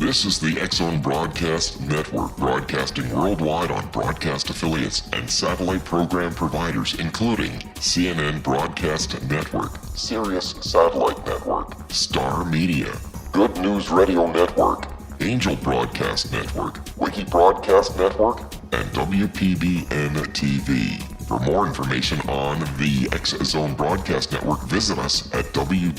This is the X-Zone Broadcast Network, broadcasting worldwide on broadcast affiliates and satellite program providers, including CNN Broadcast Network, Sirius Satellite Network, Star Media, Good News Radio Network, Angel Broadcast Network, Wiki Broadcast Network, and WPBN TV. For more information on the X-Zone Broadcast Network, visit us at www.xzbn.net.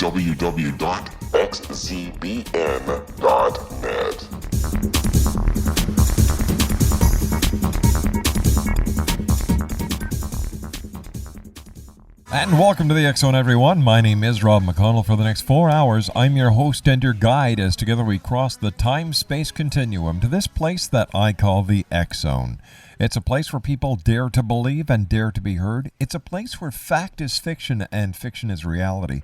And welcome to the X-Zone, everyone. My name is Rob McConnell. For the next 4 hours, I'm your host and your guide as together we cross the time-space continuum to this place that I call the X-Zone. It's a place where people dare to believe and dare to be heard. It's a place where fact is fiction and fiction is reality.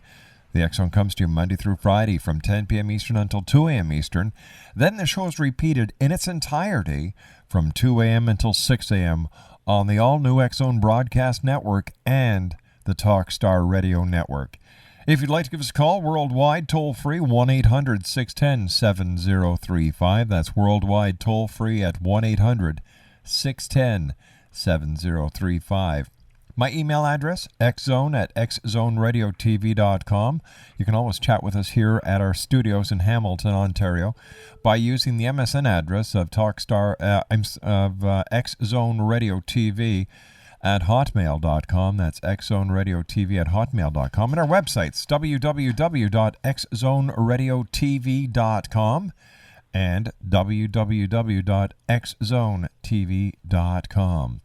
The X-Zone comes to you Monday through Friday from 10 p.m. Eastern until 2 a.m. Eastern. Then the show is repeated in its entirety from 2 a.m. until 6 a.m. on the all-new X-Zone Broadcast Network and the Talkstar Radio Network. If you'd like to give us a call worldwide, toll-free, 1-800-610-7035. That's worldwide toll-free at 1-800-610-7035. My email address, xzone@xzoneradiotv.com. You can always chat with us here at our studios in Hamilton, Ontario, by using the MSN address of xzoneradiotv at hotmail.com. That's xzoneradiotv at hotmail.com. And our websites, www.xzoneradiotv.com and www.xzonetv.com.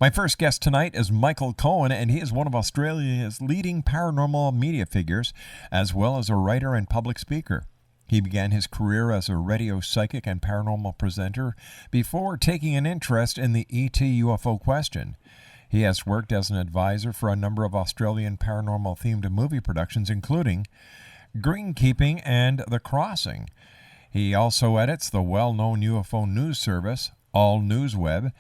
My first guest tonight is Michael Cohen, and he is one of Australia's leading paranormal media figures, as well as a writer and public speaker. He began his career as a radio psychic and paranormal presenter before taking an interest in the ET UFO question. He has worked as an advisor for a number of Australian paranormal-themed movie productions, including Greenkeeping and The Crossing. He also edits the well-known UFO news service, All News Web,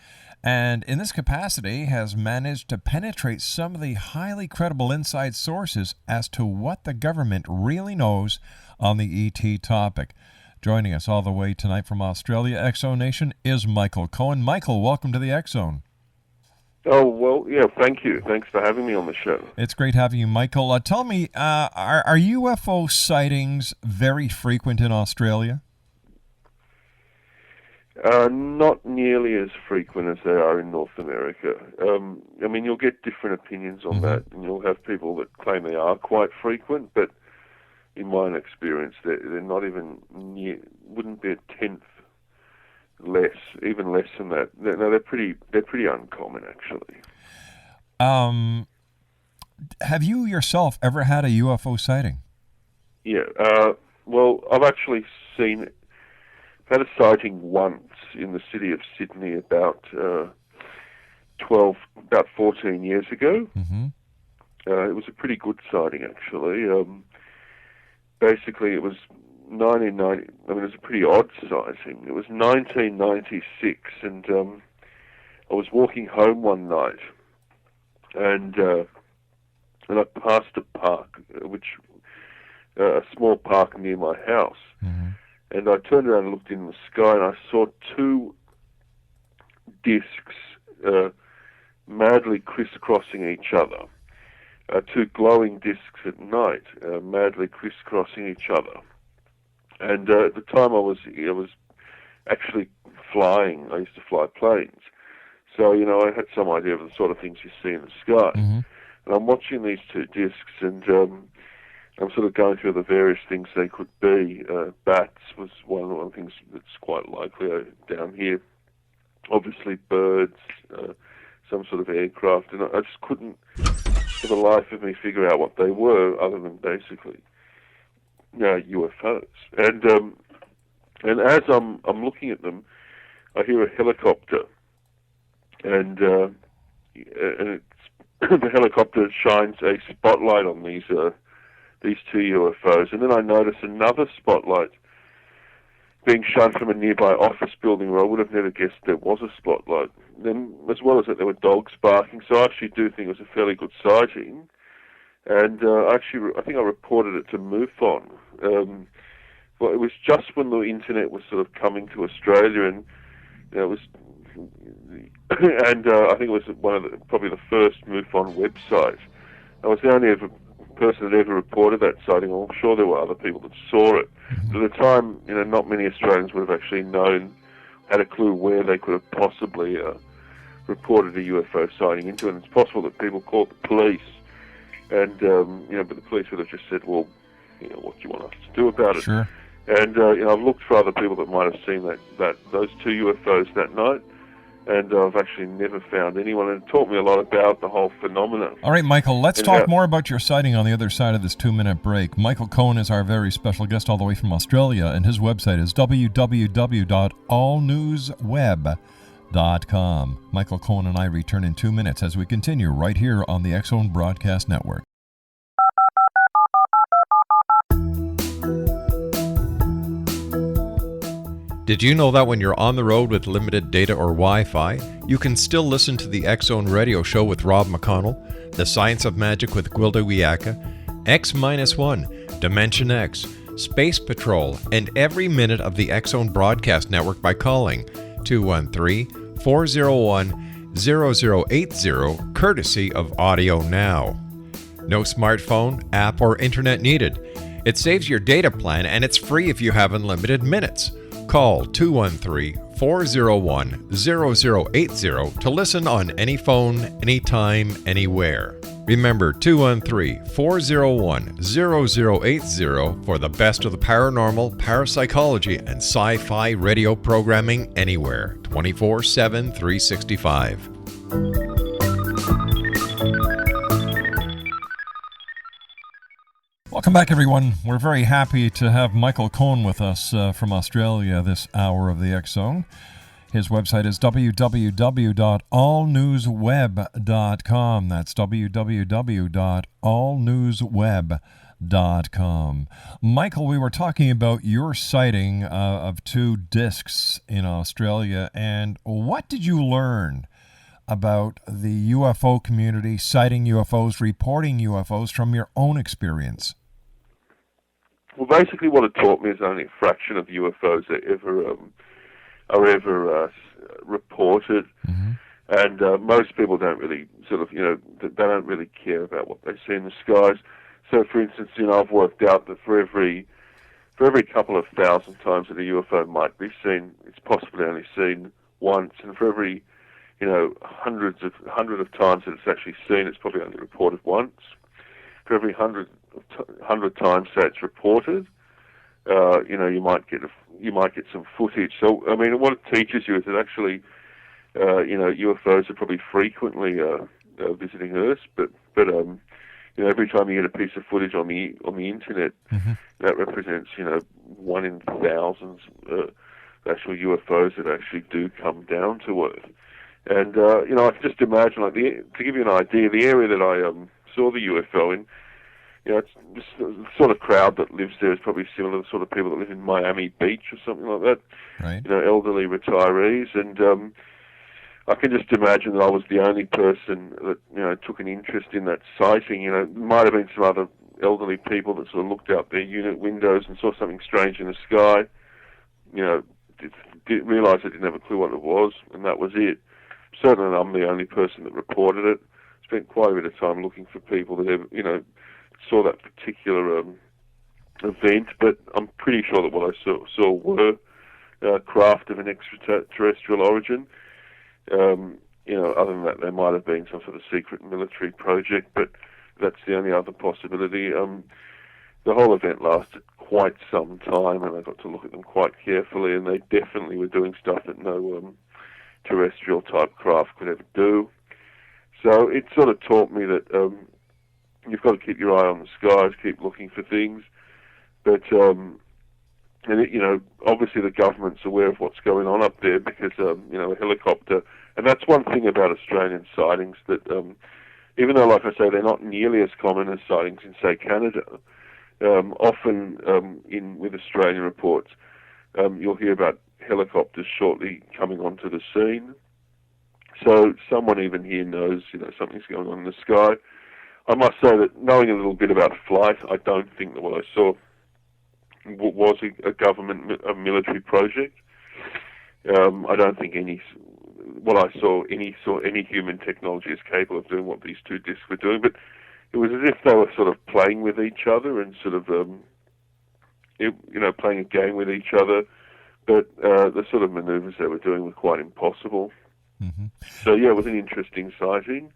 and in this capacity has managed to penetrate some of the highly credible inside sources as to what the government really knows on the ET topic. Joining us all the way tonight from Australia, X-Zone Nation, is Michael Cohen. Michael, welcome to the X-Zone. Oh, well, yeah, thank you. Thanks for having me on the show. It's great having you, Michael. Tell me, are UFO sightings very frequent in Australia? Not nearly as frequent as they are in North America. I mean, you'll get different opinions on that, and you'll have people that claim they are quite frequent, but in my experience, they're not even near, wouldn't be a tenth less, even less than that. No, they're pretty uncommon, actually. Have you yourself ever had a UFO sighting? Yeah, well, I've actually had a sighting once in the city of Sydney about 14 years ago. Mm-hmm. It was a pretty good sighting, actually. Basically, it was 1990. I mean, it was a pretty odd sighting. It was 1996, and I was walking home one night, and I passed a park, a small park near my house. Mm-hmm. And I turned around and looked in the sky, and I saw two discs madly crisscrossing each other. Two glowing discs at night, madly crisscrossing each other. And at the time I was actually flying. I used to fly planes. So, I had some idea of the sort of things you see in the sky. Mm-hmm. And I'm watching these two discs, and I'm sort of going through the various things they could be. Bats was one of the things that's quite likely down here. Obviously birds, some sort of aircraft, and I just couldn't, for the life of me, figure out what they were, other than basically UFOs. And as I'm looking at them, I hear a helicopter, and it's the helicopter shines a spotlight on these two UFOs, and then I notice another spotlight being shone from a nearby office building where I would have never guessed there was a spotlight. Then, as well as that, there were dogs barking, so I actually do think it was a fairly good sighting. And I think I reported it to MUFON Well, it was just when the internet was sort of coming to Australia, and it was, and I think it was probably the first MUFON website. I was the only person that ever reported that sighting. I'm sure there were other people that saw it. But at the time, not many Australians would have actually had a clue where they could have possibly reported a UFO sighting into, and it's possible that people called the police, and but the police would have just said, "Well, what do you want us to do about it?" Sure. And I've looked for other people that might have seen those two UFOs that night, and I've actually never found anyone. And it taught me a lot about the whole phenomenon. All right, Michael, let's talk more about your sighting on the other side of this 2-minute break. Michael Cohen is our very special guest all the way from Australia, and his website is www.allnewsweb.com. Michael Cohen and I return in 2 minutes as we continue right here on the X-Zone Broadcast Network. Did you know that when you're on the road with limited data or Wi-Fi, you can still listen to the X-Zone radio show with Rob McConnell, The Science of Magic with Gwilda Wiyaka, X-1, Dimension X, Space Patrol, and every minute of the X-Zone Broadcast Network by calling 213-401-0080, courtesy of Audio Now. No smartphone, app, or internet needed. It saves your data plan, and it's free if you have unlimited minutes. Call 213-401-0080 to listen on any phone, anytime, anywhere. Remember 213-401-0080 for the best of the paranormal, parapsychology, and sci-fi radio programming anywhere, 24/7, 365. Welcome back, everyone. We're very happy to have Michael Cohen with us from Australia this hour of the X-Zone. His website is www.allnewsweb.com. That's www.allnewsweb.com. Michael, we were talking about your sighting of 2 discs in Australia, and what did you learn about the UFO community, sighting UFOs, reporting UFOs from your own experience? Well, basically, what it taught me is only a fraction of UFOs are ever reported, and most people don't really they don't really care about what they see in the skies. So, for instance, I've worked out that for every couple of thousand times that a UFO might be seen, it's possibly only seen once, and for every hundred of times that it's actually seen, it's probably only reported once. For every 100 times that it's reported, you might get some footage. So, I mean, what it teaches you is that actually, UFOs are probably frequently visiting Earth, but every time you get a piece of footage on the internet, that represents 1 in thousands actual UFOs that actually do come down to Earth. And I can just imagine, to give you an idea, the area that I saw the UFO in, it's just the sort of crowd that lives there is probably similar to the sort of people that live in Miami Beach or something like that. Right. Elderly retirees, and I can just imagine that I was the only person that took an interest in that sighting. There might have been some other elderly people that sort of looked out their unit windows and saw something strange in the sky. Didn't realize they didn't have a clue what it was, and that was it. Certainly, I'm the only person that reported it. Spent quite a bit of time looking for people that ever, saw that particular event, but I'm pretty sure that what I saw were craft of an extraterrestrial origin. Other than that, there might have been some sort of secret military project, but that's the only other possibility. The whole event lasted quite some time, and I got to look at them quite carefully, and they definitely were doing stuff that no terrestrial type craft could ever do. So it sort of taught me that you've got to keep your eye on the skies, keep looking for things, but obviously the government's aware of what's going on up there because a helicopter, and that's one thing about Australian sightings that even though, like I say, they're not nearly as common as sightings in, say, Canada, often with Australian reports, you'll hear about helicopters shortly coming onto the scene. So someone even here knows, something's going on in the sky. I must say that knowing a little bit about flight, I don't think that what I saw it was a government, a military project. I don't think any human technology is capable of doing what these two discs were doing. But it was as if they were sort of playing with each other and sort of, playing a game with each other. But the sort of manoeuvres they were doing were quite impossible. Mm-hmm. So yeah, it was an interesting sighting.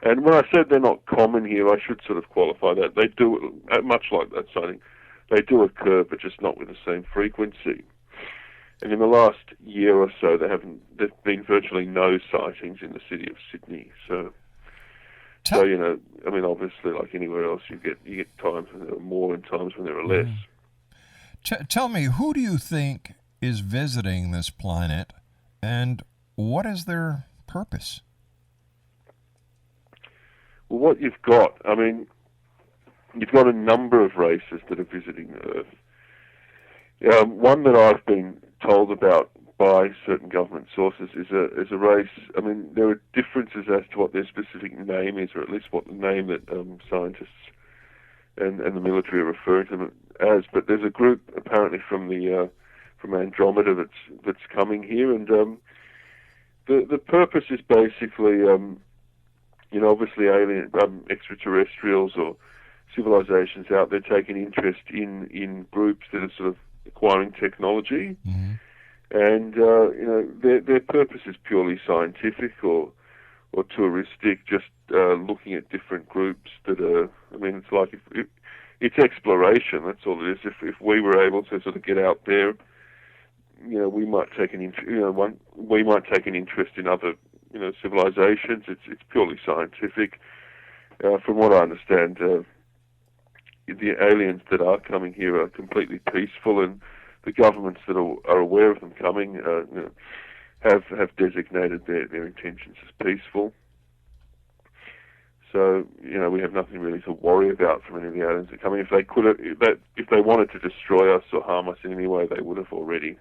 And when I said they're not common here, I should sort of qualify that. They do, much like that sighting, they do occur, but just not with the same frequency. And in the last year or so, there's been virtually no sightings in the city of Sydney. So obviously, like anywhere else, you get times when there are more and times when there are less. Tell me, who do you think is visiting this planet, and what is their purpose? Well, what you've got, you've got a number of races that are visiting Earth. One that I've been told about by certain government sources is a race. There are differences as to what their specific name is, or at least what the name that scientists and the military are referring to them as. But there's a group apparently from Andromeda that's coming here, and the purpose is basically, obviously alien extraterrestrials or civilizations out there taking interest in groups that are sort of acquiring technology. Mm-hmm. And their purpose is purely scientific or touristic, just looking at different groups that are. It's like it's exploration. That's all it is. If we were able to sort of get out there, we might take an interest in other civilizations. It's purely scientific. From what I understand, the aliens that are coming here are completely peaceful, and the governments that are aware of them coming have designated their intentions as peaceful. So we have nothing really to worry about from any of the aliens that are coming. If they wanted to destroy us or harm us in any way, they would have already.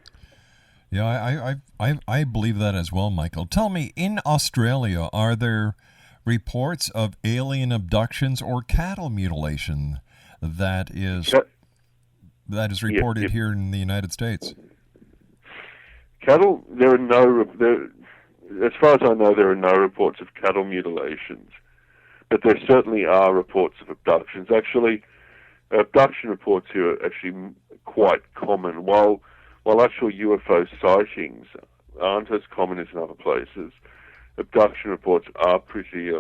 Yeah, I believe that as well, Michael. Tell me, in Australia, are there reports of alien abductions or cattle mutilation that is reported here in the United States? Cattle, as far as I know, there are no reports of cattle mutilations, but there certainly are reports of abductions. Actually, abduction reports here are actually quite common. While actual UFO sightings aren't as common as in other places, abduction reports are pretty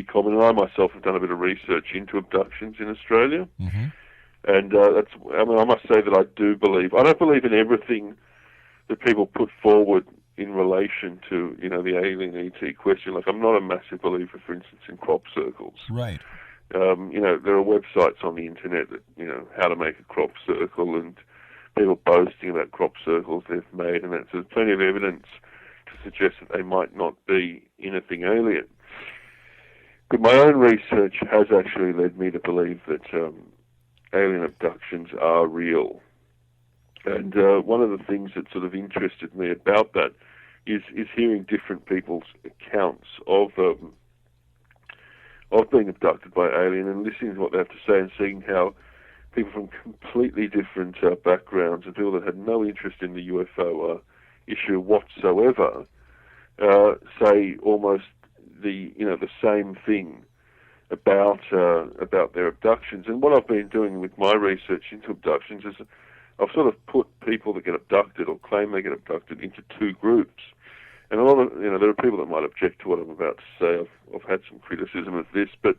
common. And I myself have done a bit of research into abductions in Australia. Mm-hmm. And I must say that I don't believe in everything that people put forward in relation to, the alien ET question. Like, I'm not a massive believer, for instance, in crop circles. Right. There are websites on the internet that, how to make a crop circle, and people boasting about crop circles they've made, and there's plenty of evidence to suggest that they might not be anything alien. But my own research has actually led me to believe that alien abductions are real. And one of the things that sort of interested me about that is hearing different people's accounts of being abducted by alien, and listening to what they have to say, and seeing how people from completely different backgrounds and people that had no interest in the UFO issue whatsoever say almost the same thing about their abductions. And what I've been doing with my research into abductions is I've sort of put people that get abducted or claim they get abducted into two groups. And a lot of there are people that might object to what I'm about to say. I've had some criticism of this, but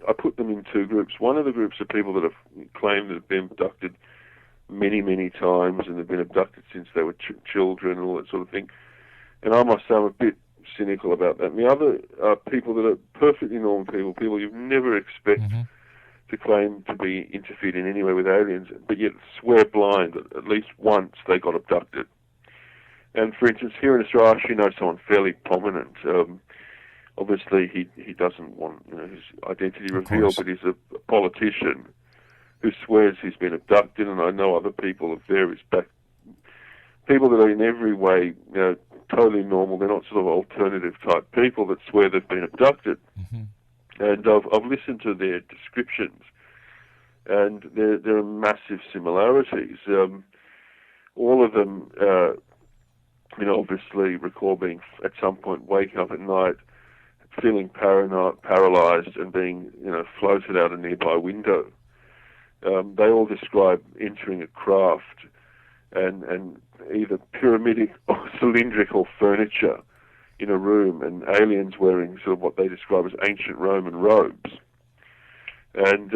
I put them in two groups. One of the groups are people that have claimed that have been abducted many, many times, and they've been abducted since they were children and all that sort of thing. And I must say I'm a bit cynical about that. And the other are people that are perfectly normal people you'd never expect to claim to be interfered in any way with aliens, but yet swear blind that at least once they got abducted. And for instance, here in Australia, I actually know someone fairly prominent. Obviously, he doesn't want his identity revealed, but he's a politician who swears he's been abducted. And I know other people of various people that are in every way totally normal. They're not sort of alternative type people that swear they've been abducted. Mm-hmm. And I've listened to their descriptions, and there are massive similarities. All of them, obviously recall being at some point waking up at night, feeling paralyzed, and being floated out a nearby window. They all describe entering a craft and either pyramidic or cylindrical furniture in a room, and aliens wearing sort of what they describe as ancient Roman robes. And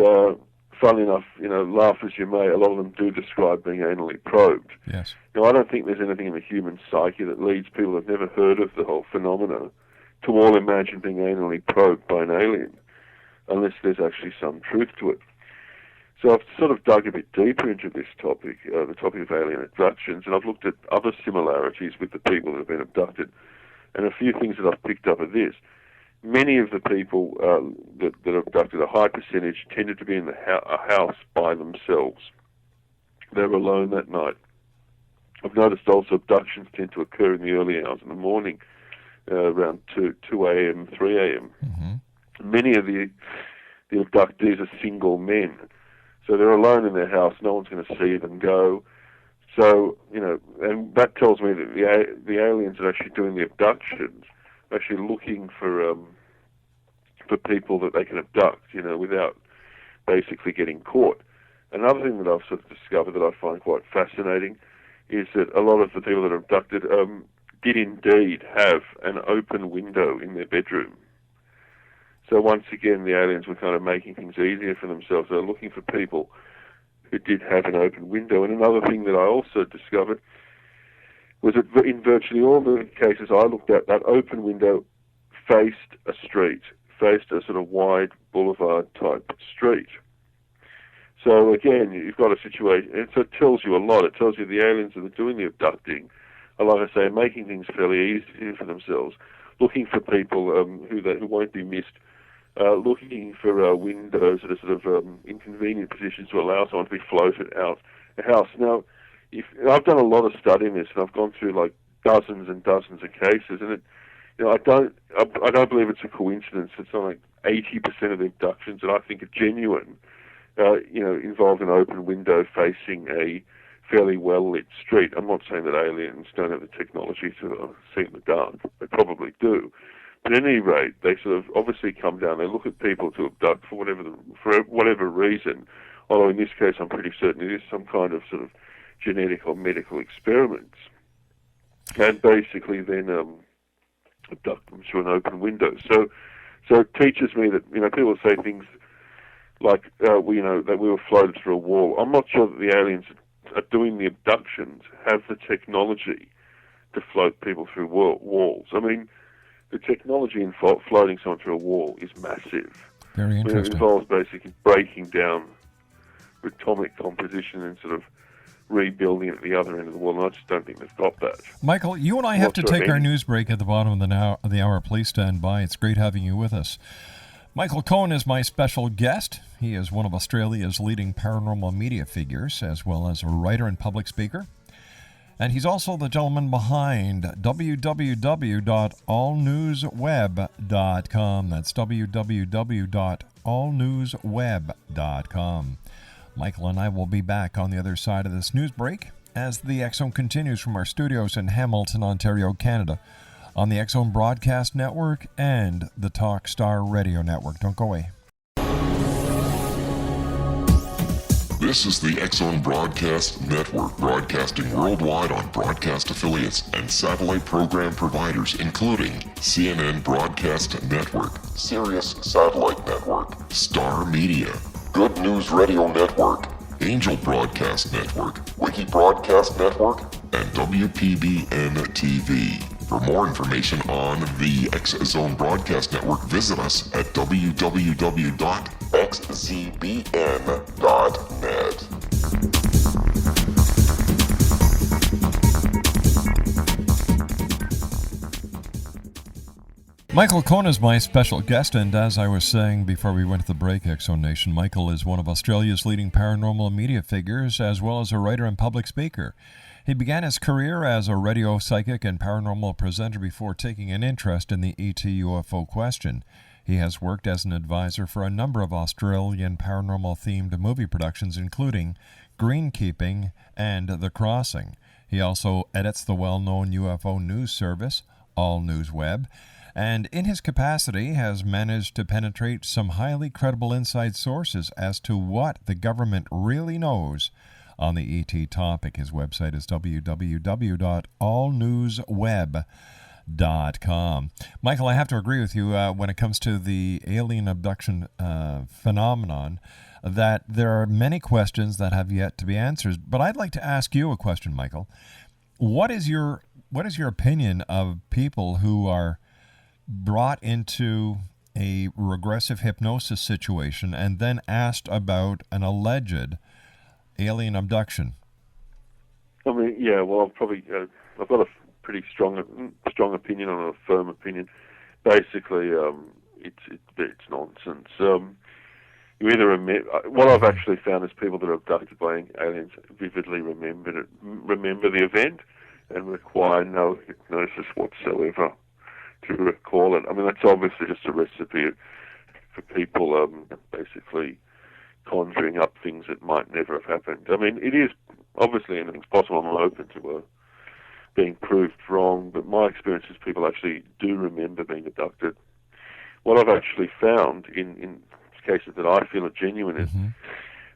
funnily enough, laugh as you may, a lot of them do describe being anally probed. Yes. Now, I don't think there's anything in the human psyche that leads people who have never heard of the whole phenomena to all imagine being anally probed by an alien, unless there's actually some truth to it. So I've sort of dug a bit deeper into this topic, the topic of alien abductions, and I've looked at other similarities with the people that have been abducted. And a few things that I've picked up are this. Many of the people that are abducted, a high percentage, tended to be in a house by themselves. They were alone that night. I've noticed also abductions tend to occur in the early hours in the morning, around 2 a.m., 3 a.m. Mm-hmm. Many of the abductees are single men. So they're alone in their house. No one's going to see them go. So, and that tells me that the aliens that are actually doing the abductions are actually looking for people that they can abduct, without basically getting caught. Another thing that I've sort of discovered that I find quite fascinating is that a lot of the people that are abducted did indeed have an open window in their bedroom. So once again, the aliens were kind of making things easier for themselves. They were looking for people who did have an open window. And another thing that I also discovered was that in virtually all the cases I looked at, that open window faced a street, faced a sort of wide boulevard-type street. So again, you've got a situation, and so it tells you a lot. It tells you the aliens that are doing the abducting are, like I say, making things fairly easy for themselves, looking for people who won't be missed, looking for windows that are sort of inconvenient positions to allow someone to be floated out a house. Now, I've done a lot of study in this, and I've gone through like dozens and dozens of cases, and I don't believe it's a coincidence that something like 80% of the abductions that I think are genuine, involve an open window facing a fairly well-lit street. I'm not saying that aliens don't have the technology to see in the dark. They probably do. But at any rate, they sort of obviously come down, they look at people to abduct for whatever reason, although in this case I'm pretty certain it is some kind of sort of genetic or medical experiments, and basically then abduct them through an open window. So it teaches me that, people say things like, that we were floated through a wall. I'm not sure that the aliens are doing the abductions have the technology to float people through walls. I mean, the technology in floating someone through a wall is massive. Very interesting. It involves basically breaking down atomic composition and sort of rebuilding it at the other end of the wall, and I just don't think they've got that. Michael, you and I have to take our news break at the bottom of the hour. Please stand by. It's great having you with us. Michael Cohen is my special guest. He is one of Australia's leading paranormal media figures, as well as a writer and public speaker. And he's also the gentleman behind www.allnewsweb.com. That's www.allnewsweb.com. Michael and I will be back on the other side of this news break as the X Zone continues from our studios in Hamilton, Ontario, Canada, on the X Zone Broadcast Network and the Talk Star Radio Network. Don't go away. This is the X Zone Broadcast Network, broadcasting worldwide on broadcast affiliates and satellite program providers, including CNN Broadcast Network, Sirius Satellite Network, Star Media, Good News Radio Network, Angel Broadcast Network, Wiki Broadcast Network, and WPBN TV. For more information on the X Zone Broadcast Network, visit us at www.xzbn.net. Michael Cohen is my special guest, and as I was saying before we went to the break, X Zone Nation, Michael is one of Australia's leading paranormal media figures, as well as a writer and public speaker. He began his career as a radio psychic and paranormal presenter before taking an interest in the ET UFO question. He has worked as an advisor for a number of Australian paranormal-themed movie productions, including Greenkeeping and The Crossing. He also edits the well-known UFO news service, All News Web, and in his capacity has managed to penetrate some highly credible inside sources as to what the government really knows on the ET topic. His website is www.allnewsweb.com. Michael, I have to agree with you when it comes to the alien abduction phenomenon, that there are many questions that have yet to be answered. But I'd like to ask you a question, Michael. What is your opinion of people who are brought into a regressive hypnosis situation and then asked about an alleged alien abduction? I mean, yeah. Well, I've got a pretty strong opinion on a firm opinion. Basically, it's nonsense. You either what I've actually found is people that are abducted by aliens vividly remember the event and require no hypnosis whatsoever to recall it. I mean, that's obviously just a recipe for people basically conjuring up things that might never have happened. I mean, it is obviously anything's possible. I'm open to being proved wrong, but my experience is people actually do remember being abducted. What I've actually found in cases that I feel are genuine is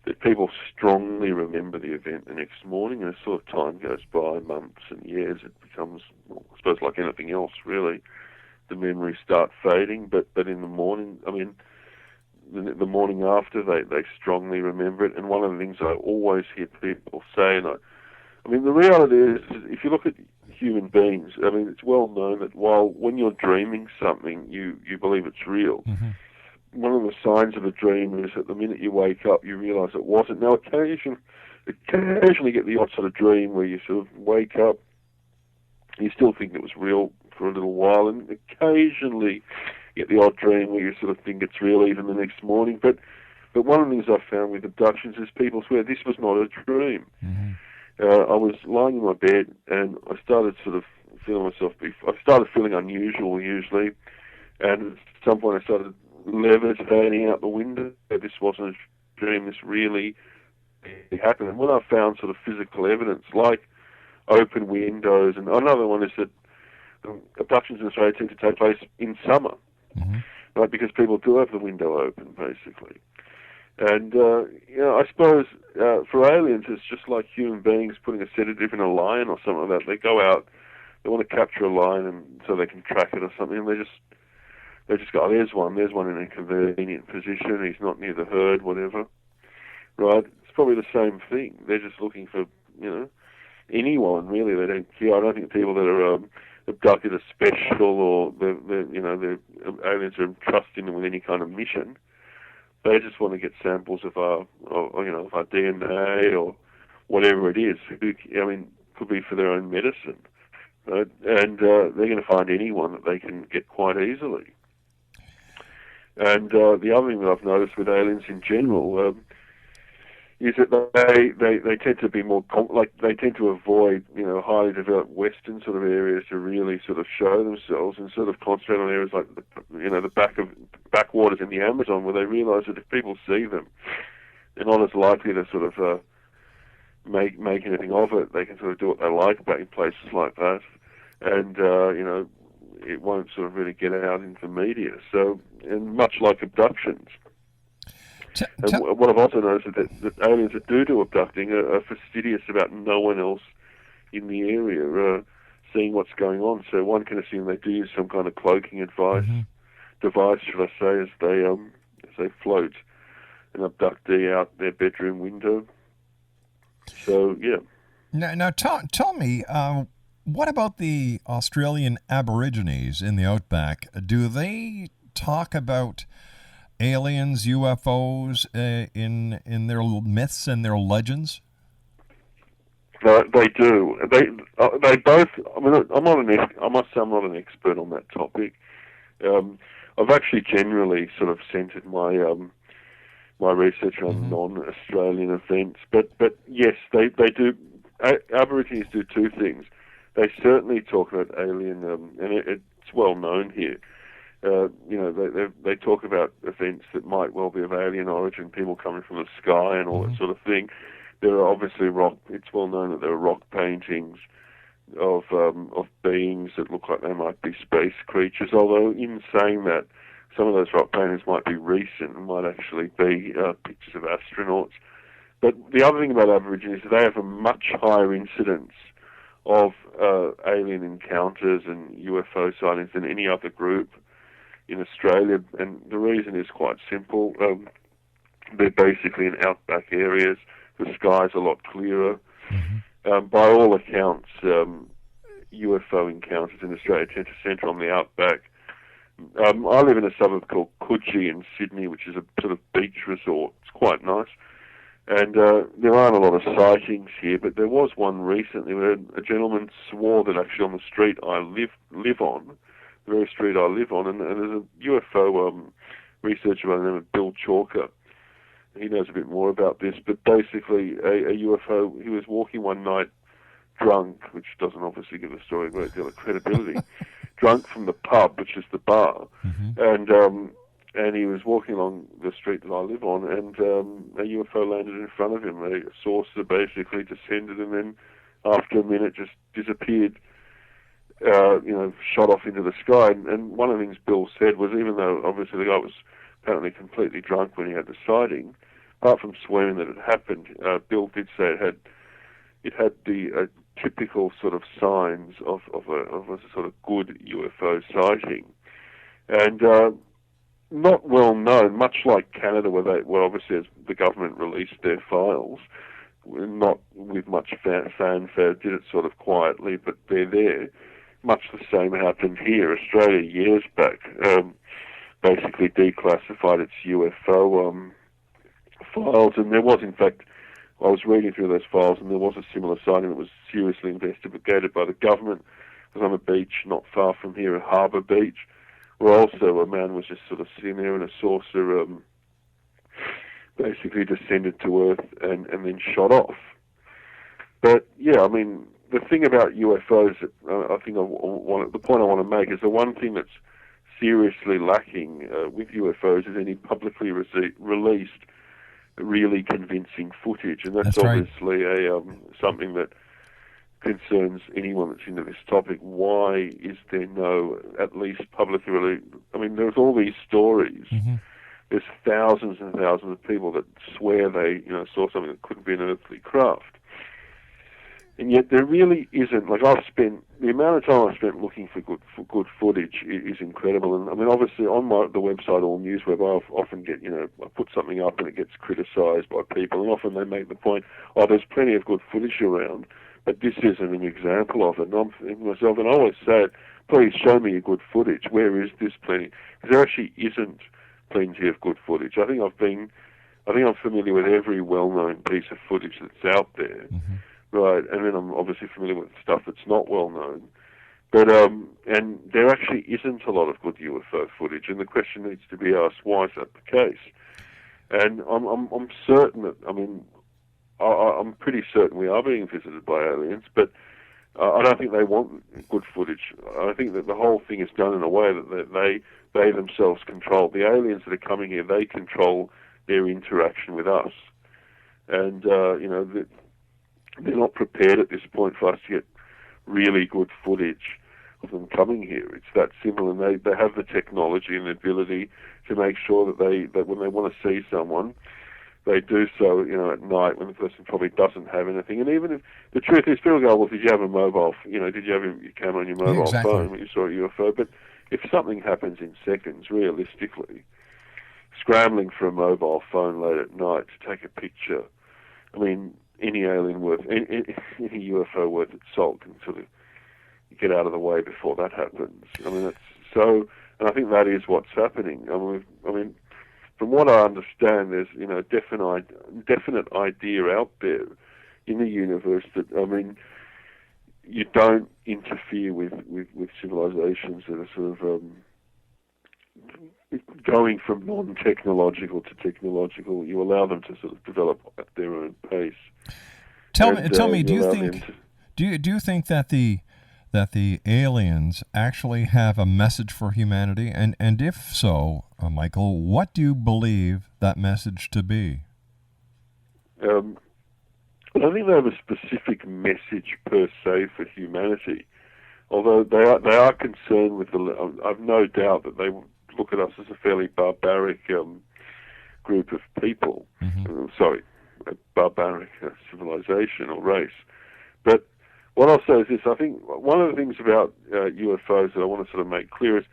that people strongly remember the event the next morning, and as sort of time goes by, months and years, it becomes, well, I suppose, like anything else, really. The memories start fading, but in the morning, I mean, the morning after, they strongly remember it. And one of the things I always hear people say, and I mean, the reality is, if you look at human beings, I mean, it's well known that when you're dreaming something, you believe it's real. One of the signs of a dream is that the minute you wake up, you realise it wasn't. Now, occasionally get the odd sort of dream where you sort of wake up, you still think it was real for a little while, and occasionally get the odd dream where you sort of think it's real even the next morning. But one of the things I've found with abductions is people swear this was not a dream. I was lying in my bed and I started sort of feeling myself. I started feeling unusual usually, and at some point I started levitating out the window. This wasn't a dream. This really happened. And when I found sort of physical evidence like open windows, and another one is that abductions in Australia tend to take place in summer, right? Because people do have the window open, basically. And I suppose for aliens, it's just like human beings putting a sedative in a lion or something like that. They go out, they want to capture a lion, and so they can track it or something, and they just go, oh, there's one in a convenient position. He's not near the herd, whatever, right? It's probably the same thing. They're just looking for anyone really. They don't care. I don't think people that are abducted are special, or the aliens are entrusting them with any kind of mission. They just want to get samples of our DNA or whatever it is. I mean, could be for their own medicine, right? And they're going to find anyone that they can get quite easily. And the other thing that I've noticed with aliens in general is that they tend to be more they tend to avoid highly developed Western sort of areas to really sort of show themselves, and sort of concentrate on areas like the backwaters in the Amazon, where they realise that if people see them, they're not as likely to sort of make anything of it. They can sort of do what they like back in places like that, and it won't sort of really get out into the media. So, and much like abductions. What I've also noticed is that aliens that do abducting are fastidious about no one else in the area seeing what's going on. So one can assume they do use some kind of cloaking device, should I say, as they float an abductee out their bedroom window. So yeah. Now tell me, what about the Australian Aborigines in the outback? Do they talk about aliens, UFOs in their myths and their legends? They do. They both. I mean, I must say I'm not an expert on that topic. I've actually generally sort of centered my my research on non-Australian events, but yes, they do. Aborigines do two things. They certainly talk about alien, and it's well known here. They talk about events that might well be of alien origin, people coming from the sky and all that sort of thing. There are obviously it's well known that there are rock paintings of beings that look like they might be space creatures, although in saying that, some of those rock paintings might be recent and might actually be pictures of astronauts. But the other thing about Aborigines is they have a much higher incidence of alien encounters and UFO sightings than any other group in Australia, and the reason is quite simple. They're basically in outback areas. The sky's a lot clearer. By all accounts, UFO encounters in Australia tend to centre on the outback. I live in a suburb called Coogee in Sydney, which is a sort of beach resort. It's quite nice. And there aren't a lot of sightings here, but there was one recently where a gentleman swore that actually on the street I live on, the very street I live on, and there's a UFO researcher by the name of Bill Chalker. He knows a bit more about this, but basically a UFO, he was walking one night drunk, which doesn't obviously give the story a great deal of credibility, drunk from the pub, which is the bar, and he was walking along the street that I live on, and a UFO landed in front of him. A saucer basically descended, and then after a minute just disappeared, shot off into the sky. And one of the things Bill said was, even though obviously the guy was apparently completely drunk when he had the sighting, apart from swearing that it happened, Bill did say it had the typical sort of signs of a sort of good UFO sighting, and not well known. Much like Canada, where obviously as the government released their files, not with much fanfare, did it sort of quietly, but they're there. Much the same happened here. Australia years back basically declassified its UFO files, and there was, in fact, I was reading through those files, and there was a similar sighting that was seriously investigated by the government. It was on a beach not far from here, at Harbour Beach, where also a man was just sort of sitting there, and a saucer basically descended to Earth and then shot off. But yeah, I mean, the thing about UFOs, I think the point I want to make is the one thing that's seriously lacking with UFOs is any publicly released really convincing footage, and that's obviously something that concerns anyone that's into this topic. Why is there no, at least publicly released? I mean, there's all these stories. There's thousands and thousands of people that swear they saw something that couldn't be an earthly craft, and yet there really isn't. Like, the amount of time I've spent looking for good footage is incredible. And I mean, obviously on the website All News Web, I often get, I put something up and it gets criticised by people, and often they make the point, there's plenty of good footage around, but this isn't an example of it. And I'm thinking to myself, and I always say it, please show me your good footage. Where is this plenty? Because there actually isn't plenty of good footage. I think I'm familiar with every well-known piece of footage that's out there. Right, and then I'm obviously familiar with stuff that's not well known, but and there actually isn't a lot of good UFO footage, and the question needs to be asked: why is that the case? And I'm certain that, I mean, I'm pretty certain we are being visited by aliens, but I don't think they want good footage. I think that the whole thing is done in a way that they themselves control. The aliens that are coming here, they control their interaction with us, and they're not prepared at this point for us to get really good footage of them coming here. It's that simple, and they have the technology and the ability to make sure that when they want to see someone, they do so, at night when the person probably doesn't have anything. And even if the truth is, people go, well, did you have a mobile? Did you have your camera on your mobile phone when you saw a UFO? But if something happens in seconds, realistically, scrambling for a mobile phone late at night to take a picture, I mean, any alien any UFO worth its salt can sort of get out of the way before that happens. I mean, and I think that is what's happening. I mean, from what I understand, there's definite idea out there in the universe that, I mean, you don't interfere with civilizations that are sort of going from non-technological to technological. You allow them to sort of develop at their own pace. Tell me, do you think that the that the aliens actually have a message for humanity? And if so, Michael, what do you believe that message to be? I don't think they have a specific message per se for humanity, although they are concerned with I've no doubt that they look at us as a fairly barbaric group of people. Sorry, a barbaric civilization or race. But what I'll say is this: I think one of the things about UFOs that I want to sort of make clear is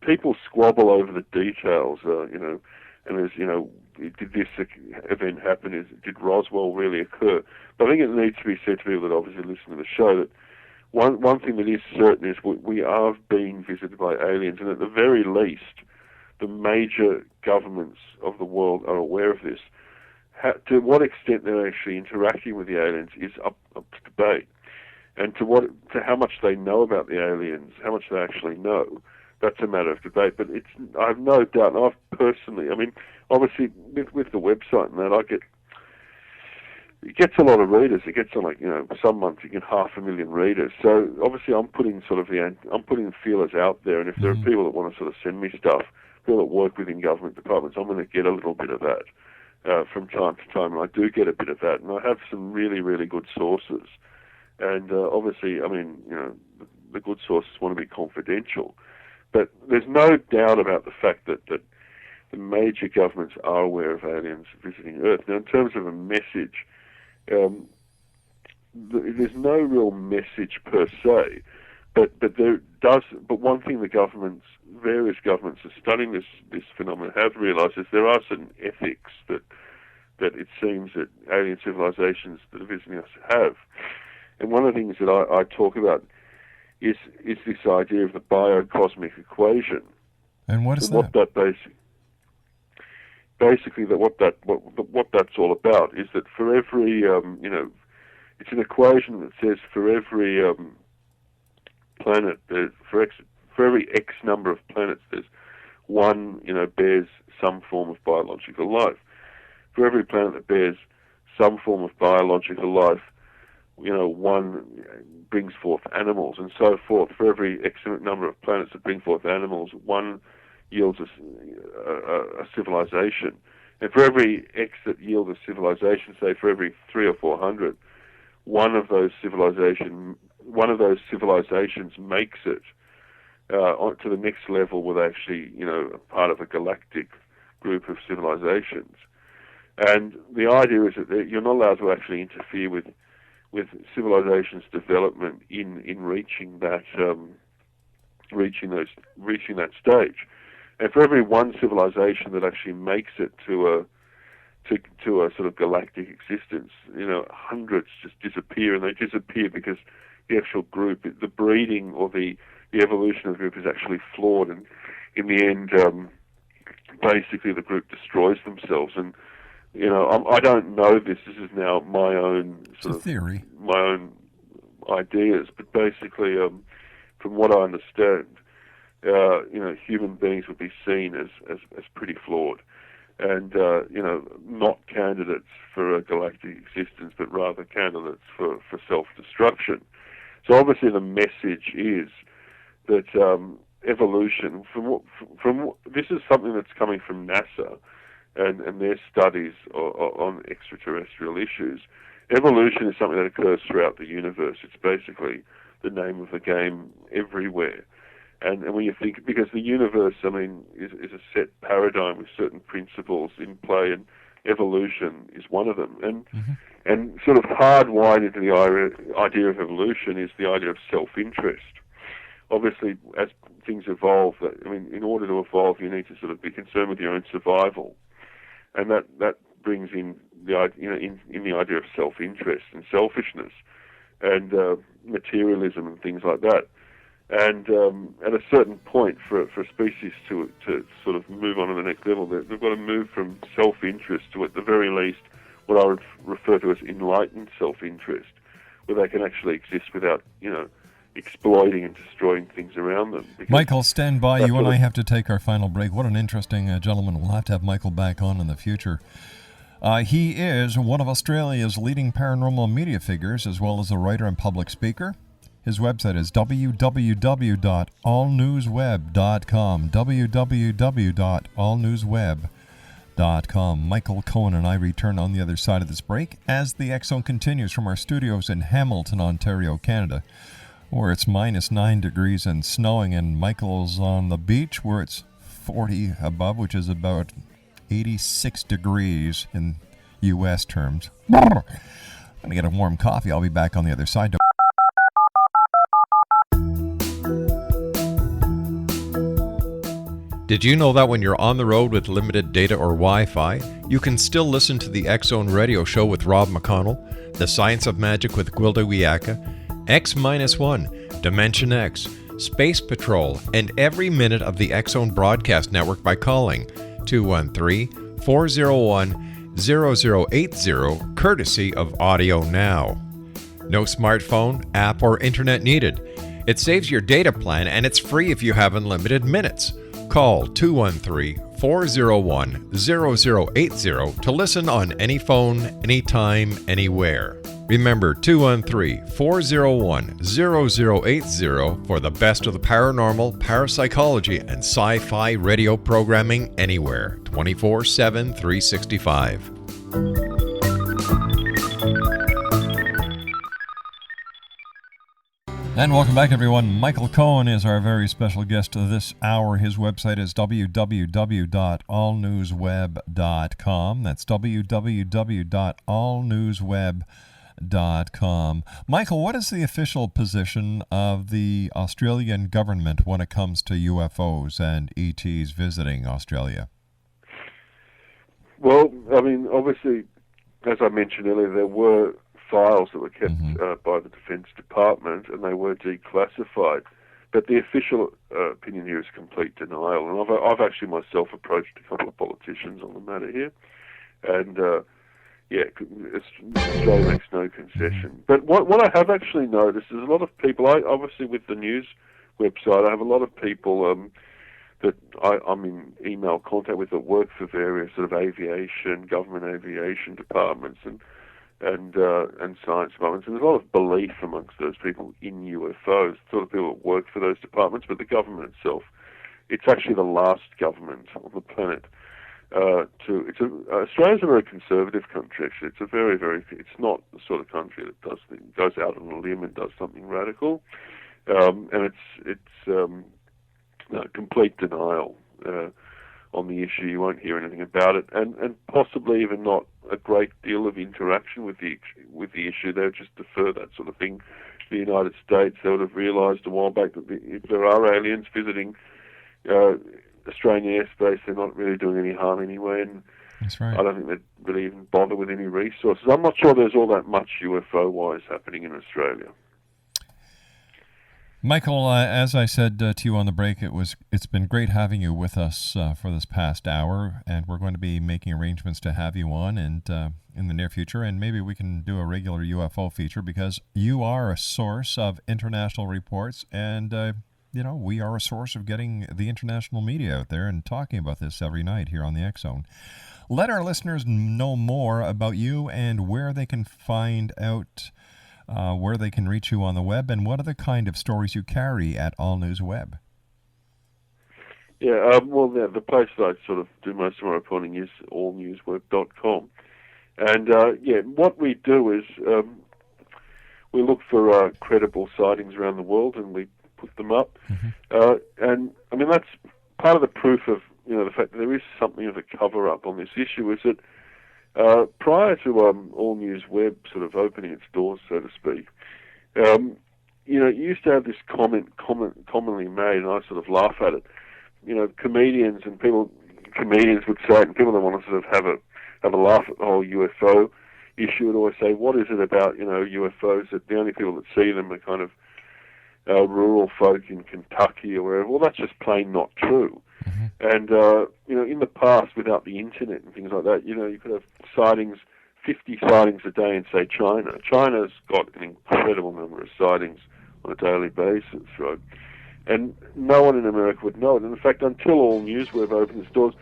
people squabble over the details. And there's did this event happen? Did Roswell really occur? But I think it needs to be said to people that obviously listen to the show that one thing that is certain is we are being visited by aliens, and at the very least, the major governments of the world are aware of this. To what extent they're actually interacting with the aliens is up to debate, and to how much they know about the aliens, how much they actually know, that's a matter of debate. But I have no doubt, and I've personally, obviously with the website and that, it gets a lot of readers. It gets some months you get 500,000 readers. So obviously I'm putting feelers out there, and if there are people that want to sort of send me stuff, people that work within government departments, I'm going to get a little bit of that from time to time, and I do get a bit of that, and I have some really, really good sources. And obviously, the good sources want to be confidential. But there's no doubt about the fact that the major governments are aware of aliens visiting Earth. Now, in terms of a message, there's no real message per se, but one thing various governments are studying this phenomenon have realised is there are certain ethics that it seems that alien civilizations that are visiting us have. And one of the things that I talk about is this idea of the biocosmic equation. And what is that? What that's all about is that for every it's an equation that says for every planet, for every X number of planets, there's one bears some form of biological life. For every planet that bears some form of biological life, one brings forth animals, and so forth. For every X number of planets that bring forth animals, one yields a civilization. And for every X that yields a civilization, say for every 300 or 400, one of those civilizations makes it to the next level with actually, part of a galactic group of civilizations. And the idea is that you're not allowed to actually interfere with civilization's development in reaching that stage. And for every one civilization that actually makes it to a sort of galactic existence, hundreds just disappear, and they disappear because the actual group, the breeding or the evolution of the group is actually flawed, and in the end, basically the group destroys themselves. And I don't know this. This is now my own sort of theory, my own ideas. But basically, from what I understand, human beings would be seen as pretty flawed, and not candidates for a galactic existence, but rather candidates for self-destruction. So obviously, the message is that evolution. This is something that's coming from NASA. And their studies on extraterrestrial issues. Evolution is something that occurs throughout the universe. It's basically the name of the game everywhere. And when you think, because the universe, is a set paradigm with certain principles in play, and evolution is one of them. And sort of hardwired into the idea of evolution is the idea of self-interest. Obviously, as things evolve, in order to evolve, you need to sort of be concerned with your own survival. And that brings in the idea of self-interest and selfishness and materialism and things like that. And at a certain point, for a species to sort of move on to the next level, they've got to move from self-interest to, at the very least, what I would refer to as enlightened self-interest, where they can actually exist without, exploiting and destroying things around them. Michael, stand by. You and I have to take our final break. What an interesting gentleman. We'll have to have Michael back on in the future. He is one of Australia's leading paranormal media figures, as well as a writer and public speaker. His website is www.allnewsweb.com, www.allnewsweb.com. Michael Cohen and I return on the other side of this break as the X-Zone continues from our studios in Hamilton, Ontario, Canada, where it's minus 9 degrees and snowing, and Michael's on the beach where it's 40 above, which is about 86 degrees in U.S. terms. I'm going to get a warm coffee. I'll be back on the other side. Did you know that when you're on the road with limited data or Wi-Fi, you can still listen to the X-Zone Radio Show with Rob McConnell, The Science of Magic with Gwilda Wiyaka, X-1, Dimension X, Space Patrol, and every minute of the X-Zone broadcast network by calling 213-401-0080, courtesy of Audio Now. No smartphone, app, or internet needed. It saves your data plan, and it's free if you have unlimited minutes. Call 213-401-0080 to listen on any phone, anytime, anywhere. Remember, 213-401-0080 for the best of the paranormal, parapsychology, and sci-fi radio programming anywhere, 24/7, 365. And welcome back, everyone. Michael Cohen is our very special guest this hour. His website is www.allnewsweb.com. That's www.allnewsweb.com. Michael, what is the official position of the Australian government when it comes to UFOs and ETs visiting Australia? Well, I mean, obviously, as I mentioned earlier, there were files that were kept by the Defence Department, and they were declassified. But the official opinion here is complete denial. And I've actually myself approached a couple of politicians on the matter here, and Australia makes no concession. But what I have actually noticed is a lot of people. Obviously with the news website, I have a lot of people that I'm in email contact with that work for various sort of aviation, government aviation departments, and science departments, and there's a lot of belief amongst those people in UFOs, sort of people that work for those departments, but the government itself, it's actually the last government on the planet Australia's a very conservative country, actually. It's a very, it's not the sort of country that goes out on a limb and does something radical, and it's complete denial on the issue. You won't hear anything about it, and possibly even not a great deal of interaction with the issue. They'll just defer that sort of thing. The United States, they would have realised a while back that if there are aliens visiting Australian airspace, they're not really doing any harm anyway, and that's right. I don't think they'd really even bother with any resources. I'm not sure there's all that much UFO-wise happening in Australia. Michael, as I said to you on the break, it's been great having you with us for this past hour, and we're going to be making arrangements to have you on and in the near future, and maybe we can do a regular UFO feature, because you are a source of international reports, and we are a source of getting the international media out there and talking about this every night here on the X-Zone. Let our listeners know more about you and where they can find out where they can reach you on the web, and what are the kind of stories you carry at All News Web. Yeah, the place that I sort of do most of my reporting is allnewsweb.com. And, what we do is we look for credible sightings around the world, and we put them up. And, I mean, that's part of the proof of, the fact that there is something of a cover-up on this issue, is that prior to All News Web sort of opening its doors, so to speak, you used to have this comment commonly made, and I sort of laugh at it. Comedians would say it, and people that want to sort of have a laugh at the whole UFO issue would always say, what is it about, UFOs that the only people that see them are kind of rural folk in Kentucky or wherever? Well, that's just plain not true. And, in the past, without the internet and things like that, you could have 50 sightings a day in, say, China. China's got an incredible number of sightings on a daily basis, right? And no one in America would know it. And in fact, until All News Web opened its doors,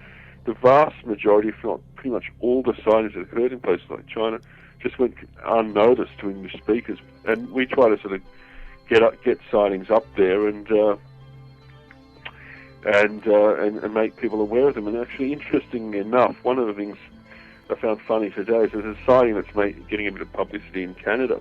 the vast majority, if not pretty much all the sightings that occurred in places like China, just went unnoticed to English speakers. And we try to sort of get sightings up there and make people aware of them. And actually, interestingly enough, one of the things I found funny today is there's a sighting that's getting a bit of publicity in Canada.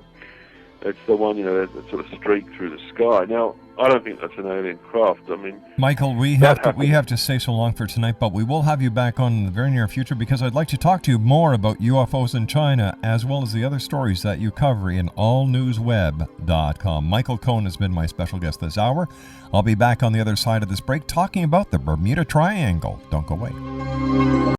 It's the one, that sort of streak through the sky. Now, I don't think that's an alien craft. I mean, Michael, we have to say so long for tonight, but we will have you back on in the very near future because I'd like to talk to you more about UFOs in China as well as the other stories that you cover in allnewsweb.com. Michael Cohen has been my special guest this hour. I'll be back on the other side of this break talking about the Bermuda Triangle. Don't go away.